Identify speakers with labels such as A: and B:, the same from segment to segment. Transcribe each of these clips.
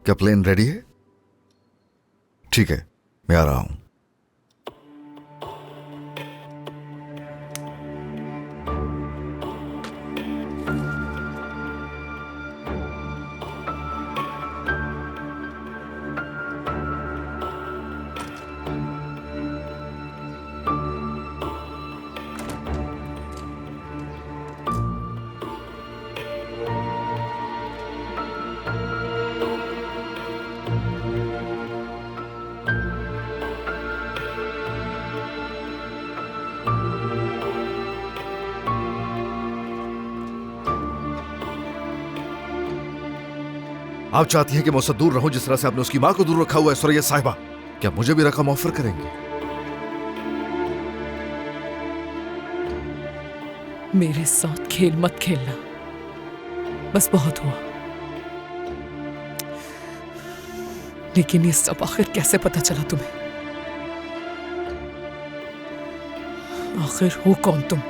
A: क्या plane ready है? ठीक है, मैं आ रहा हूं। आप चाहती हैं कि मैं उससे दूर रहूं जिस तरह से आपने उसकी मां को दूर रखा हुआ है सुरैया साहिबा? क्या मुझे भी रकम ऑफर करेंगे?
B: मेरे साथ खेल मत खेलना, बस बहुत हुआ। लेकिन ये सब आखिर कैसे पता चला तुम्हें? आखिर हो कौन तुम?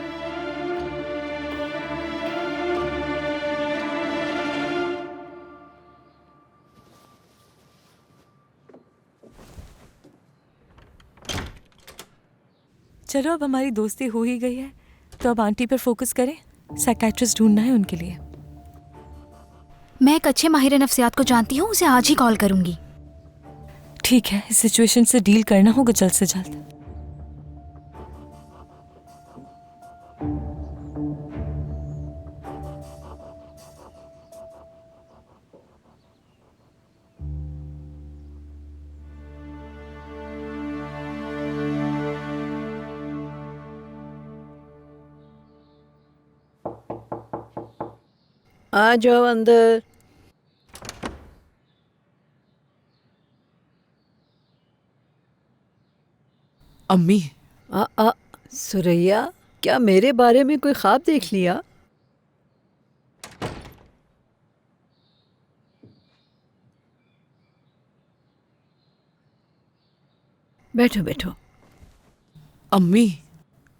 C: चलो अब हमारी दोस्ती हो ही गई है तो अब आंटी पर फोकस करें। साइकियाट्रिस्ट ढूंढना है उनके लिए।
D: मैं एक अच्छे माहिर नफ्सियात को जानती हूँ, उसे आज ही कॉल करूंगी।
C: ठीक है, इस सिचुएशन से डील करना होगा जल्द से जल्द।
E: आ जाओ अंदर।
B: अम्मी,
E: सुरैया, क्या मेरे बारे में कोई ख्वाब देख लिया? बैठो बैठो।
B: अम्मी,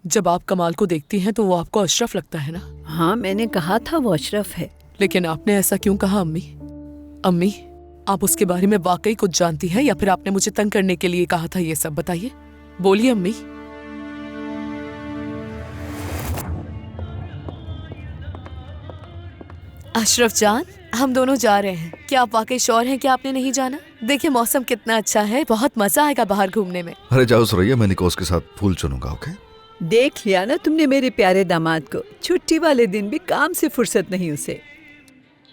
B: जब आप कमाल को देखती हैं तो वो आपको अशरफ लगता है ना?
E: हाँ, मैंने कहा था वो अशरफ है।
B: लेकिन आपने ऐसा क्यों कहा अम्मी? अम्मी, आप उसके बारे में वाकई कुछ जानती हैं या फिर आपने मुझे तंग करने के लिए कहा था? ये सब बताइए, बोलिए अम्मी।
C: अशरफ जान, हम दोनों जा रहे हैं। क्या आप वाकई श्योर हैं कि आपने नहीं जाना? देखिए मौसम कितना अच्छा है, बहुत मजा आएगा बाहर घूमने में।
A: अरे जाओ सुरैया, मैं निकोस के साथ फूल चुनूंगा। ओके?
E: देख लिया ना तुमने मेरे प्यारे दामाद को, छुट्टी वाले दिन भी काम से फुर्सत नहीं उसे।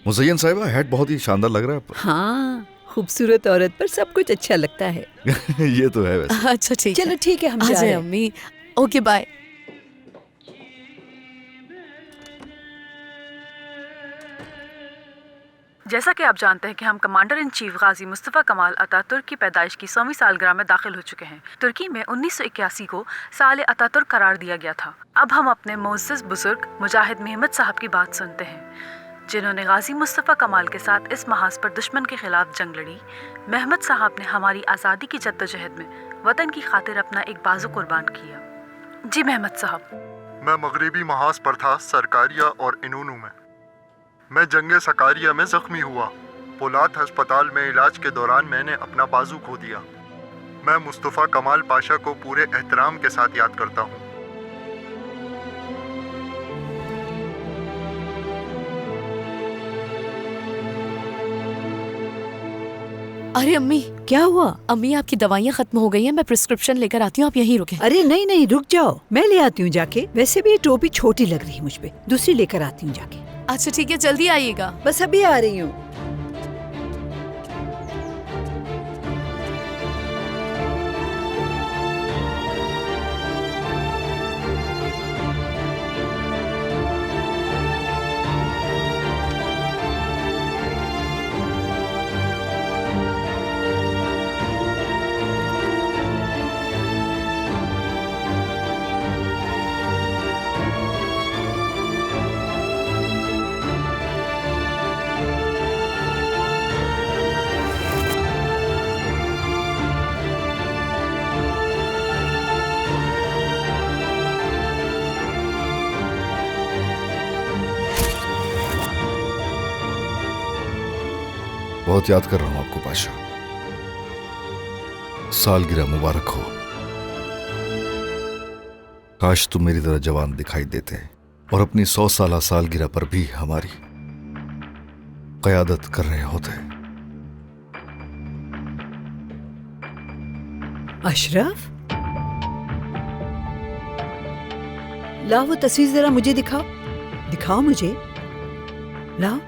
A: मुज़य्यन साहिबा, हैट बहुत ही शानदार लग रहा है आप।
E: हाँ, खूबसूरत औरत पर सब कुछ अच्छा लगता है।
A: ये तो है वैसे।
C: अच्छा ठीक है,
E: चलो ठीक है, हम
C: आ
E: जा
C: जाए
E: रहे हैं।
C: अम्मी। Okay bye.
F: जैसा कि आप जानते हैं कि हम commander in chief Ghazi Mustafa Kemal Ataturk की पैदाइश की 100वीं सालगिरह में दाखिल हो चुके हैं। तुर्की में 1981 को साल अतातुर्क करार दिया गया था। अब हम अपने मोअज़्ज़ज़ बुजुर्ग मुजाहिद महमद साहब की बात सुनते हैं, जिन्होंने गाजी मुस्तफ़ा कमाल के साथ इस महाज पर दुश्मन के खिलाफ जंग लड़ी। महमद साहब ने हमारी आज़ादी की जद्दोजहद में वतन की खातिर अपना एक बाजू कुर्बान किया। जी महमद साहब।
G: मैं मगरिबी महाज पर था, सरकारिया और इनूनू में। मैं जंगे सकारिया में जख्मी हुआ। पोलाद अस्पताल में इलाज के दौरान मैंने अपना बाजू खो दिया। मैं मुस्तफ़ा कमाल पाशा को पूरे एहतराम के साथ याद करता हूँ।
C: अरे अम्मी,
E: क्या हुआ?
C: अम्मी आपकी दवाइयाँ खत्म हो गई हैं, मैं प्रिस्क्रिप्शन लेकर आती हूँ, आप यहीं रुकें।
E: अरे नहीं नहीं, रुक जाओ, मैं ले आती हूँ जाके। वैसे भी ये टोपी छोटी लग रही है मुझ पे, दूसरी लेकर आती हूँ जाके।
C: अच्छा ठीक है, जल्दी आइएगा।
E: बस अभी आ रही हूँ।
A: बहुत याद कर रहा हूं आपको पाशा। सालगिरह मुबारक हो। काश तुम मेरी तरह जवान दिखाई देते और अपनी 100 साला सालगिरह पर भी हमारी क़यादत कर रहे होते।
E: अशरफ, लाओ वो तस्वीर जरा मुझे दिखाओ, दिखाओ मुझे, लाओ।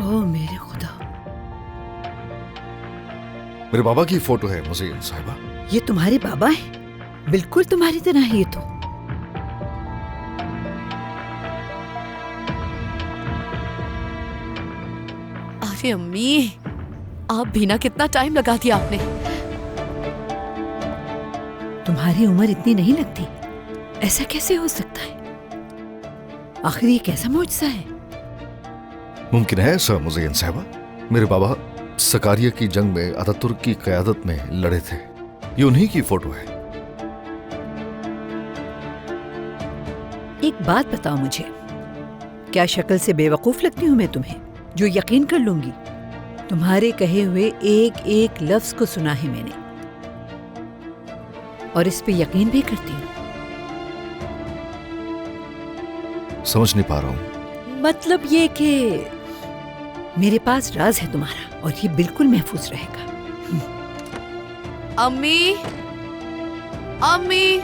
E: ओ मेरे खुदा,
A: मेरे बाबा की फोटो है मुज़य्यन साहिबा।
E: ये तुम्हारे बाबा हैं? बिल्कुल तुम्हारी तरह है ये तो।
C: अरे अम्मी, आप भी ना, कितना टाइम लगा दिया आपने।
E: तुम्हारी उम्र इतनी नहीं लगती, ऐसा कैसे हो सकता है? आखिर ये कैसा मौजज़ा है?
A: मुमकिन है ऐसा मुज़य्यन साहिबा। मेरे बाबा सकारिया की जंग में अतातुर्क की क़यादत में लड़े थे। ये उन्हीं की फोटो है।
E: एक बात बताओ मुझे, क्या शक्ल से बेवकूफ लगती हूँ मैं तुम्हें, जो यकीन कर लूंगी? तुम्हारे कहे हुए एक एक लफ्ज को सुना है मैंने, और इस पे यकीन भी करती हूँ।
A: समझ नहीं पा रहा हूं।
E: मतलब ये कि मेरे पास राज है तुम्हारा, और ये बिल्कुल महफूज रहेगा।
C: अम्मी, अम्मी,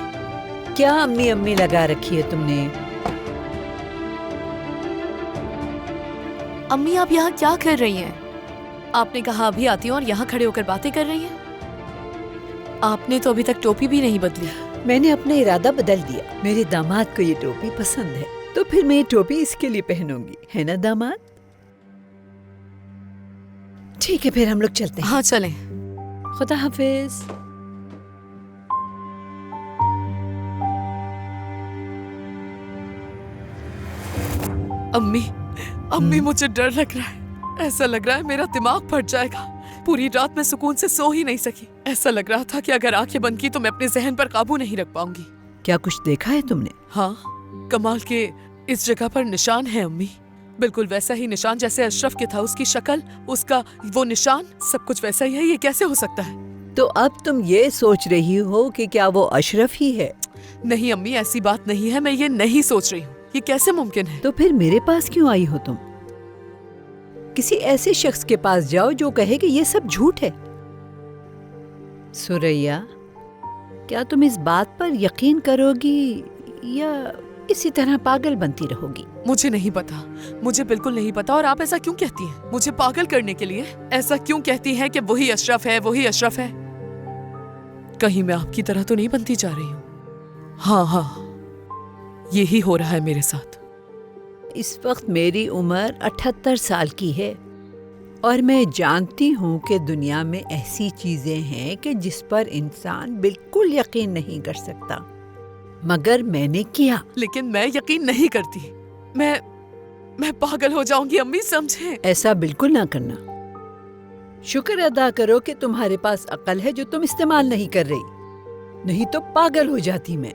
E: क्या अम्मी अम्मी लगा रखी है तुमने?
C: अम्मी आप यहाँ क्या कर रही हैं? आपने कहा अभी आती हूँ और यहाँ खड़े होकर बातें कर रही हैं। आपने तो अभी तक टोपी भी नहीं बदली।
E: मैंने अपना इरादा बदल दिया। मेरे दामाद को ये टोपी पसंद है, तो फिर मैं ये टोपी इसके लिए पहनूंगी, है ना दामाद? ठीक है, फिर हम लोग चलते हैं।
C: हाँ चलें।
E: खुदा हाफिज।
B: अम्मी, अम्मी मुझे डर लग रहा है। ऐसा लग रहा है मेरा दिमाग फट जाएगा। पूरी रात मैं सुकून से सो ही नहीं सकी। ऐसा लग रहा था कि अगर आंखें बंद की तो मैं अपने जहन पर काबू नहीं रख पाऊंगी।
E: क्या कुछ देखा है तुमने?
B: हाँ, कमाल के इस जगह पर निशान है अम्मी। बिल्कुल वैसा ही निशान जैसे अशरफ के था। उसकी शक्ल, उसका वो निशान, सब कुछ वैसा ही है। ये कैसे हो सकता है?
E: तो अब तुम ये सोच रही हो कि क्या वो अशरफ ही है?
B: नहीं अम्मी, ऐसी बात नहीं है। मैं ये नहीं सोच रही हूँ। ये कैसे मुमकिन है?
E: तो फिर मेरे पास क्यों आई हो तुम? किसी ऐसे शख्स के पास जाओ जो कहे कि ये सब झूठ है। सुरैया, क्या तुम इस बात पर यकीन करोगी या इसी तरह पागल बनती रहोगी?
B: मुझे नहीं पता, मुझे बिल्कुल नहीं पता। और आप ऐसा क्यों कहती हैं? मुझे पागल करने के लिए ऐसा क्यों कहती हैं कि वही अशरफ है, वही अशरफ है? कहीं मैं आपकी तरह तो नहीं बनती जा रही हूँ? हाँ, यही हो रहा है मेरे साथ।
E: इस वक्त मेरी उम्र 78 साल की है, और मैं जानती हूँ कि दुनिया में ऐसी चीजें हैं कि जिस पर इंसान बिल्कुल यकीन नहीं कर सकता, मगर मैंने किया।
B: लेकिन मैं यकीन नहीं करती। मैं पागल हो जाऊंगी अम्मी, समझे?
E: ऐसा बिल्कुल ना करना। शुक्र अदा करो कि तुम्हारे पास अक्ल है जो तुम इस्तेमाल नहीं कर रही, नहीं तो पागल हो जाती मैं।